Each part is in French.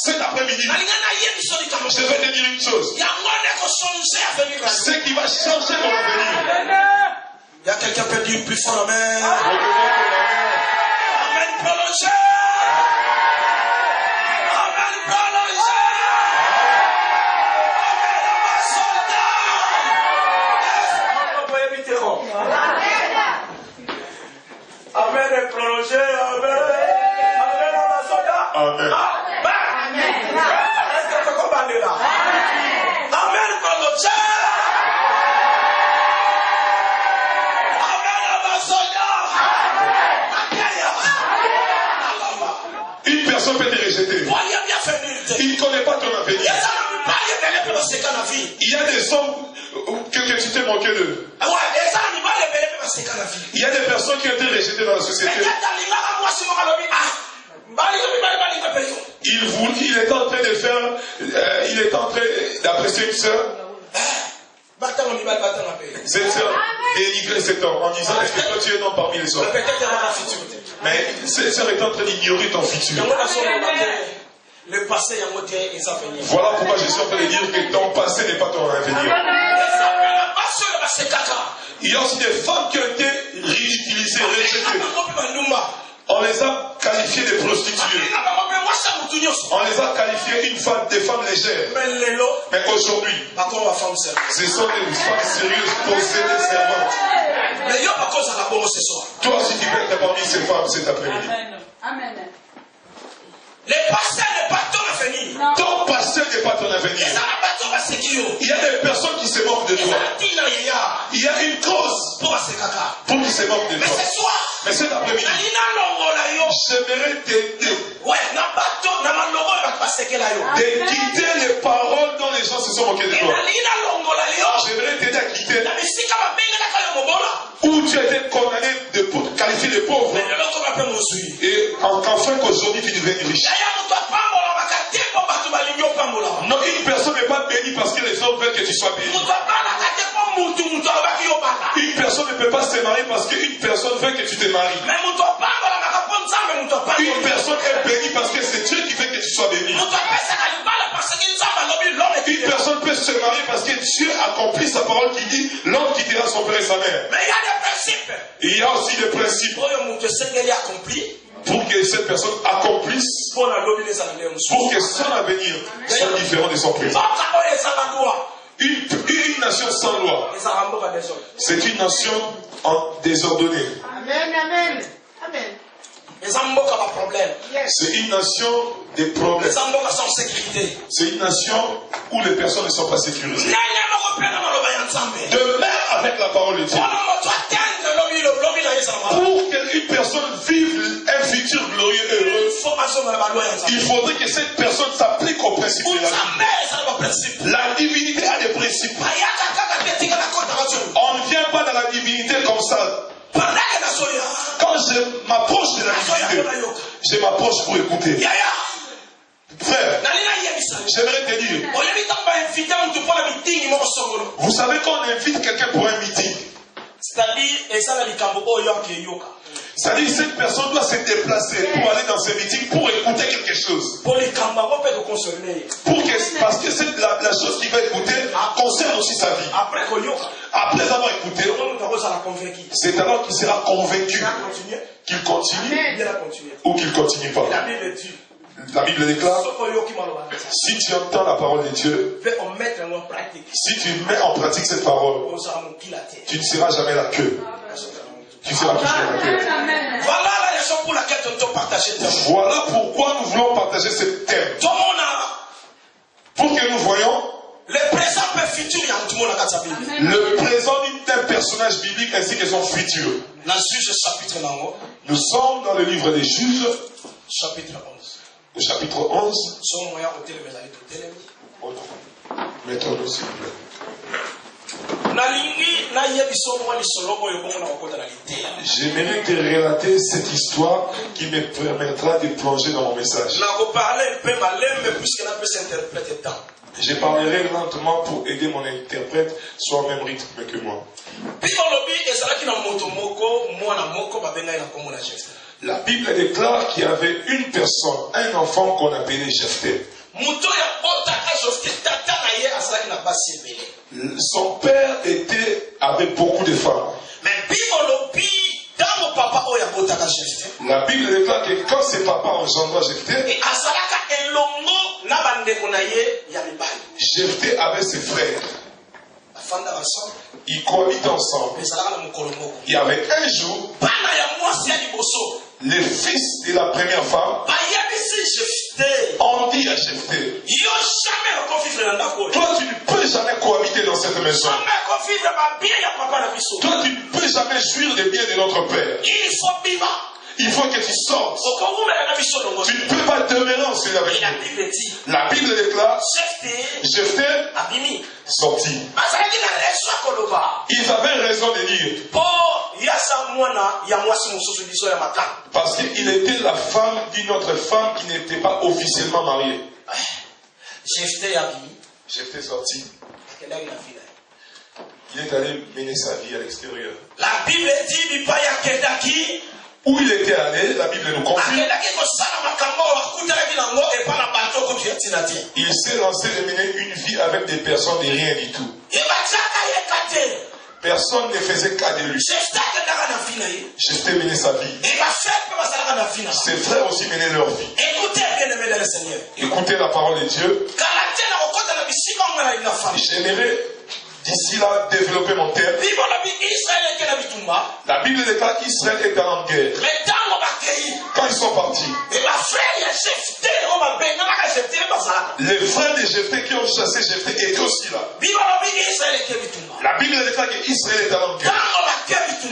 cet après-midi, je vais te dire une chose. Ce qui va changer ton avenir. Il y a quelqu'un qui peut dire plus fort amen. Amen prolongé. Amen prolongé. Amen est prolongé. Amen. Amen à la soldat. Amen. Amen. Est-ce que tu comprends là? Amen prolongé. Une personne peut te rejeter. Il ne connaît pas ton avenir. Il y a des hommes que tu t'es moqué d'eux. Il y a des personnes qui ont été rejetées dans la société. Il est en train de faire, il est en train d'apprécier une sœur. Cette sœur dénigrait cet homme en disant est-ce que toi tu es non parmi les hommes. Mais cette sœur est en train d'ignorer ton futur. Le passé, voilà pourquoi je suis en train de dire que ton passé n'est pas ton avenir. Il y a aussi des femmes qui ont été ridiculisées, rejetées. On les a qualifiées de prostituées. On les a qualifiées des femmes légères. Mais aujourd'hui, ce sont des femmes sérieuses, possédées, servantes. Toi aussi tu peux être parmi ces femmes cet après-midi. Amen. Le passé n'est pas ton avenir. Ton passé n'est pas ton avenir. Il y a des personnes qui se moquent de toi. Il y a une cause pour qu'ils se moquent de toi. Mais cet après-midi, j'aimerais t'aider de quitter les paroles dont les gens se sont moqués de toi. J'aimerais t'aider à quitter où tu as été condamné qualifié de pauvre. Et enfin qu'aujourd'hui tu deviennes riche. Non, une personne n'est pas bénie parce que les hommes veulent que tu sois béni. Une personne ne peut pas se marier parce qu'une personne veut que tu te maries. Une personne est bénie parce que c'est Dieu qui veut que tu sois béni. Une personne peut se marier parce que Dieu accomplit sa parole qui dit l'homme quittera son père et sa mère. Mais il y a des principes. Il y a aussi des principes pour que cette personne accomplisse, pour que son avenir soit différent de son présent. Une nation sans loi, c'est une nation désordonnée. Amen, amen, amen. C'est une nation des problèmes. C'est une nation où les personnes ne sont pas sécurisées. De même avec la parole de Dieu. Pour qu'une personne vive un futur glorieux et heureux, il faudrait que cette personne s'applique aux principes de la vie. La divinité a des principes. On ne vient pas dans la divinité comme ça. Quand je m'approche de la divinité, je m'approche pour écouter. Frère, j'aimerais te dire, vous savez qu'on invite quelqu'un pour un meeting. C'est-à-dire cette personne doit se déplacer pour aller dans ce meeting pour écouter quelque chose. Parce que la chose qu'il va écouter concerne aussi sa vie. Après avoir écouté, c'est alors qu'il sera convaincu qu'il continue ou qu'il ne continue pas. La Bible déclare, si tu entends la parole de Dieu, si tu mets en pratique cette parole, tu ne seras jamais la queue. Tu seras toujours la queue. Voilà la raison pour laquelle nous devons partager ce thème. Voilà pourquoi nous voulons partager ce thème. Pour que nous voyons le présent et le futur. Le présent d'un personnage biblique ainsi que son futur. Nous sommes dans le livre des Juges, chapitre 11. Le chapitre 11. Mettons-nous s'il vous plaît. J'aimerais te relater cette histoire qui me permettra de plonger dans mon message. Je parlerai lentement pour aider mon interprète soit au même rythme que moi. La Bible déclare qu'il y avait une personne, un enfant qu'on appelait Jephthé. Son père avait beaucoup de femmes. La Bible déclare que quand ses papas engendra Jephthé, Jephthé avait ses frères. Ils cohabitent ensemble. Il y avait un jour, les fils de la première femme ont dit à Jephthé, toi tu ne peux jamais cohabiter dans cette maison. Toi tu ne peux jamais jouir des biens de notre père. Il faut que tu sortes. Tu ne peux pas demeurer ensemble avec nous. La Bible déclare, Jephthé sorti. Ils avaient raison de dire. Parce qu'il était la femme d'une autre femme qui n'était pas officiellement mariée. Jephthé sorti. Il est allé mener sa vie à l'extérieur. La Bible dit, où il était allé, la Bible nous confirme. Il s'est lancé de mener une vie avec des personnes de rien du tout. Personne ne faisait cas de lui. Jephthé menait sa vie. Ses frères aussi menaient leur vie. Écoutez la parole de Dieu. J'aimerais d'ici là développer mon thème. La Bible déclare qu'Israël est en guerre. Quand ils sont partis, les frères de Jephthé qui ont chassé Jephthé étaient aussi là. La Bible déclare qu'Israël est en guerre.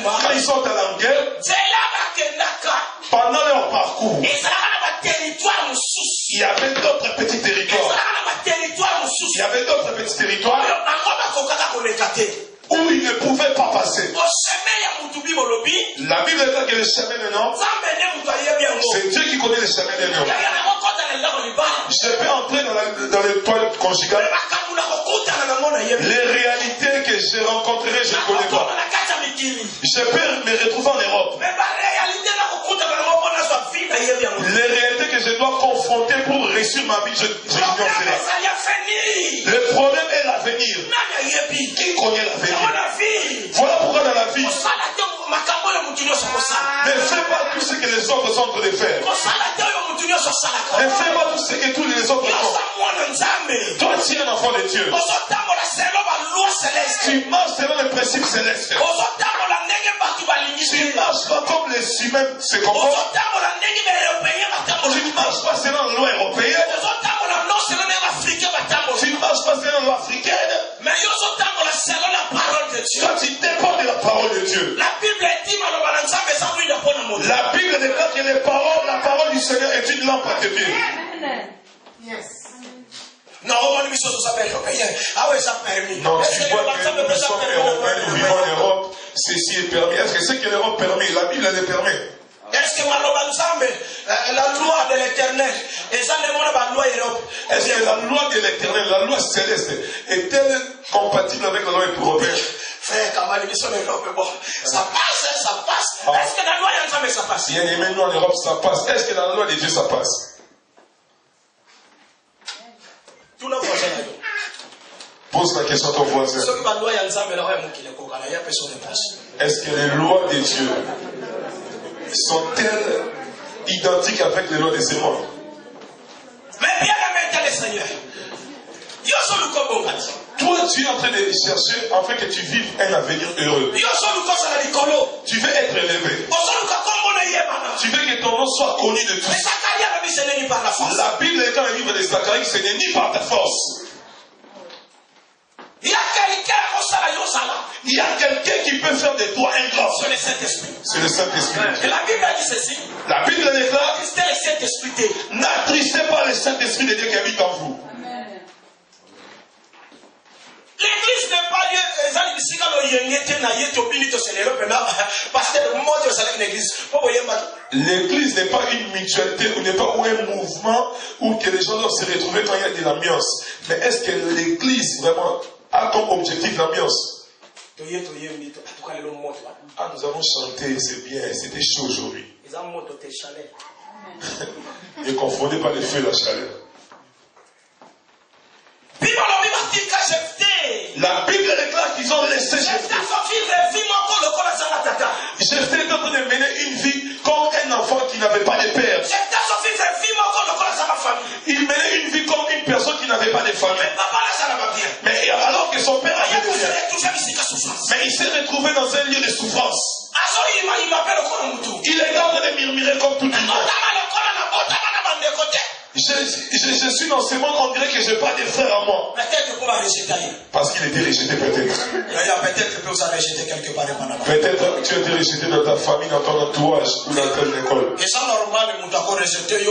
Quand ils sont allés en guerre, pendant leur parcours, il y avait d'autres petits territoires. Il y avait d'autres petits territoires où ils ne pouvaient pas passer. La Bible dit que le chemin de nom, c'est Dieu qui connaît le chemin de nom. Je peux entrer dans les toilettes conjugales. Les réalités que je rencontrerai, je ne connais pas. Je peux me retrouver en Europe. Les réalités que je dois confronter pour réussir ma vie, je ignore cela. Le problème est l'avenir. Qui connaît l'avenir? Voilà pourquoi dans la vie, ne fais pas tout ce que les autres sont en train de faire. Ne fais pas tout ce que tous les autres font. Toi, tu es un enfant de Dieu. Tu marches selon les principes célestes. Tu ne marches pas comme les humains se comportent. Tu ne marches pas selon la loi européenne. Tu ne marches pas selon la loi africaine. Toi, tu dépends de la parole de Dieu. La Bible déclare que la parole du Seigneur est une lampe à tes pieds. Non, tu vois que nous sommes européens, nous vivons en Europe, ceci est permis. Est-ce que c'est que l'Europe permet? La Bible le permet. Est-ce que la loi de l'éternel, est-ce que la loi de l'éternel, la loi céleste, est-elle compatible avec la loi européenne? Frère, ça passe. Est-ce que la loi de ça passe? Bien aimé, nous en Europe, ça passe. Est-ce que dans la loi de Dieu, ça passe? Pose la question à ton voisin. Est-ce que les lois de Dieu sont-elles identiques avec les lois de ce monde? Mais bien aimé, Seigneur. Toi, tu es en train de chercher afin que tu vives un avenir heureux. Tu veux être élevé. Tu veux que ton nom soit connu de tous. La Bible est dans le livre de Zacharie, ce n'est ni par ta force. Il y a quelqu'un qui peut faire de toi un grand. C'est le Saint-Esprit. C'est le Saint-Esprit. Et la Bible dit ceci. La Bible déclare, n'attristez pas le Saint-Esprit de Dieu qui habite en vous. L'église n'est pas lieu, l'église n'est pas une mutualité ou n'est pas un mouvement où que les gens doivent se retrouver quand il y a de l'ambiance. Mais est-ce que l'église vraiment a comme objectif l'ambiance? Ah, nous avons chanté, c'est bien, c'était chaud aujourd'hui. Ne confondez pas le feu et la chaleur. n'avait pas de famille. Mais alors que son père avait des biens, mais il s'est retrouvé dans un lieu de souffrance. Il est en train de murmurer comme tout le monde. Je suis dans ce monde, on dirait que je n'ai pas de frères à moi. Parce qu'il était rejeté peut-être. Peut-être tu as été rejeté dans ta famille, dans ton entourage ou dans telle école. Et ça, normal, on t'a rejeté,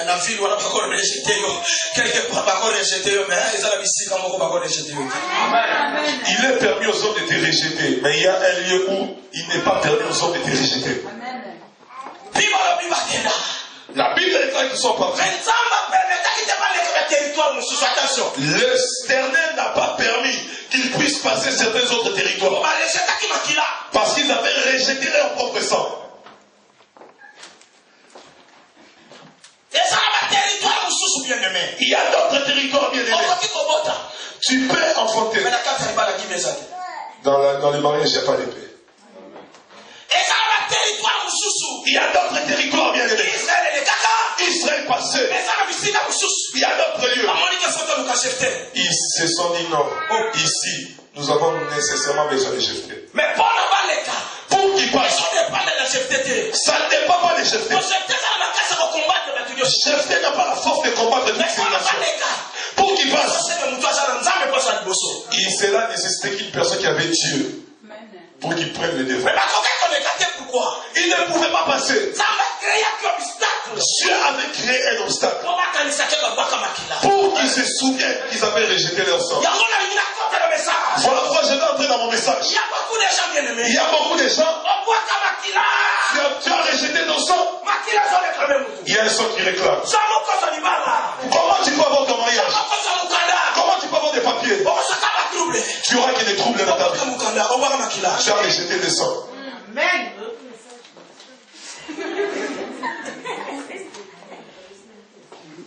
la ville, on a rejeté, quelque part, on a rejeté, mais ils ont la visite, on a rejeté. Il est permis aux hommes de te rejeter, mais il y a un lieu où il n'est pas permis aux hommes de te rejeter. La Bible est claire qu'ils sont pas vrais. L'Éternel n'a pas permis qu'ils puissent passer certains autres territoires. Parce qu'ils avaient rejeté leur propre sang. Il y a d'autres territoires bien aimés. Tu peux enfanter. Dans les mariages, il n'y a pas d'épée. Il y a d'autres territoires bien aimés. Israël passé. Il y a d'autres lieux. Ils se sont dit non. Ici, nous avons nécessairement besoin de Jephthé. Mais pour qu'il passe, ça ne dépend pas de Jephthé. Jephthé n'a pas la force de combattre toutes ces nations. Pour qu'il passe, il sera nécessité qu'une personne qui avait Dieu pour qu'il prenne le devant. Pourquoi? Il ne pouvait pas passer. Dieu avait créé un obstacle pour qu'ils se souviennent qu'ils avaient rejeté leur sang. Voilà pourquoi je vais entrer dans mon message. Il y a beaucoup de gens. Tu as rejeté ton sang. Il y a un sang qui réclame. Comment tu peux avoir ton mariage? Comment tu peux avoir des papiers? Tu auras que des troubles dans ta vie. Tu as rejeté le sang. Amen.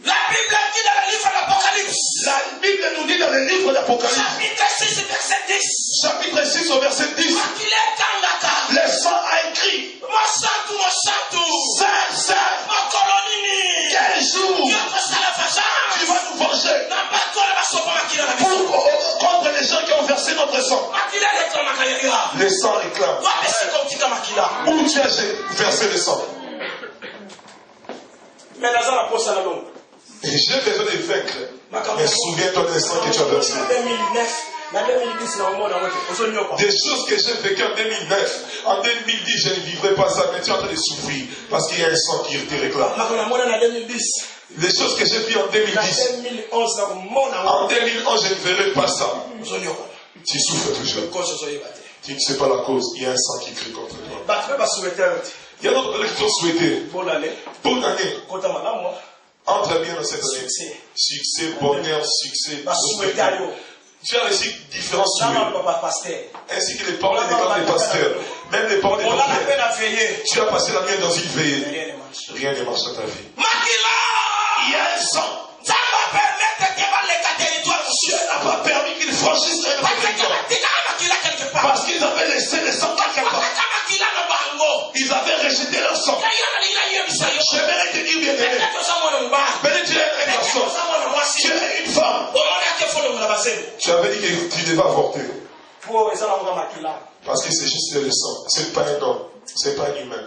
La Bible dit dans le livre d'Apocalypse. La Bible nous dit dans le livre d'Apocalypse. Chapitre 6, verset 10. Chapitre 6 au verset 10. Le sang a écrit. Saint, Saint. Quel jour tu vas nous venger contre les gens qui ont versé notre sang. Le sang réclame. Où tu as versé le sang? Mais dans la poste à la longue. Et j'ai besoin de vaincre. Mais souviens-toi des sangs que tu as versé. Des choses que j'ai vécues en 2009. En 2010, je ne vivrai pas ça. Mais tu es en train de souffrir. Parce qu'il y a un sang qui te réclame. Des choses que j'ai vues en 2010. En 2011, je ne verrai pas ça. Tu souffres toujours. Tu ne sais pas la cause. Il y a un sang qui crie contre toi. Il y a d'autres qui ont souhaité. Bonne année. Entre bien dans cette année. Succès, bonheur, succès. Tu as reçu différents souhaits. Ainsi que les paroles des grands pasteurs. Même les paroles des prophètes. Tu as passé la nuit dans une veillée. Rien ne marche dans ta vie. Il y a un sang. Dieu n'a pas permis qu'ils franchissent un territoire. Parce qu'ils avaient laissé le sang quelque part. Ils avaient rejeté leur sang. J'aimerais te dire bien aimé. Peut-être tu es un garçon. Tu es une femme. Tu avais dit que tu devais avorter. Parce que c'est juste le sang. C'est pas un homme. C'est pas un humain.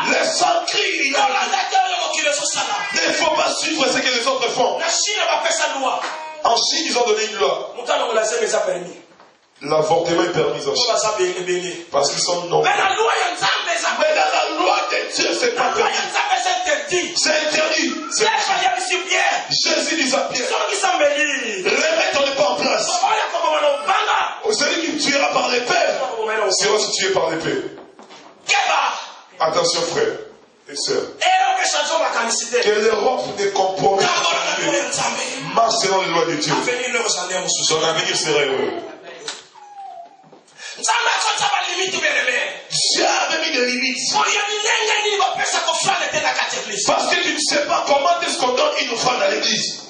Le sang crie. Il ne faut pas suivre ce que les autres font. En Chine, ils ont donné une loi. L'avortement est permis en Chine. Parce qu'ils sont non. Mais dans la loi de Dieu, c'est pas permis. C'est interdit. Jésus dit à Pierre, remets ton épée en place. Celui qui tuera par l'épée sera tué par l'épée. Attention frère et sœurs. Que l'Europe ne compromet pas. Marche selon les lois de Dieu. Son avenir sera heureux. Dieu avait mis des limites. Parce que tu ne sais pas comment est-ce qu'on donne une offrande à l'église.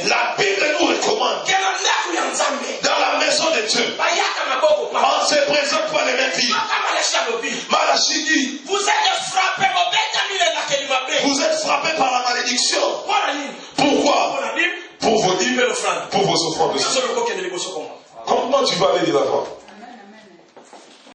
La Bible nous recommande dans la maison de Dieu. On ne se présente pas les mêmes filles. Vous êtes frappé. Vous êtes frappé par la malédiction. Pourquoi? Pour vos dîmes, pour vos offrandes. Comment tu vas aller de l'avant?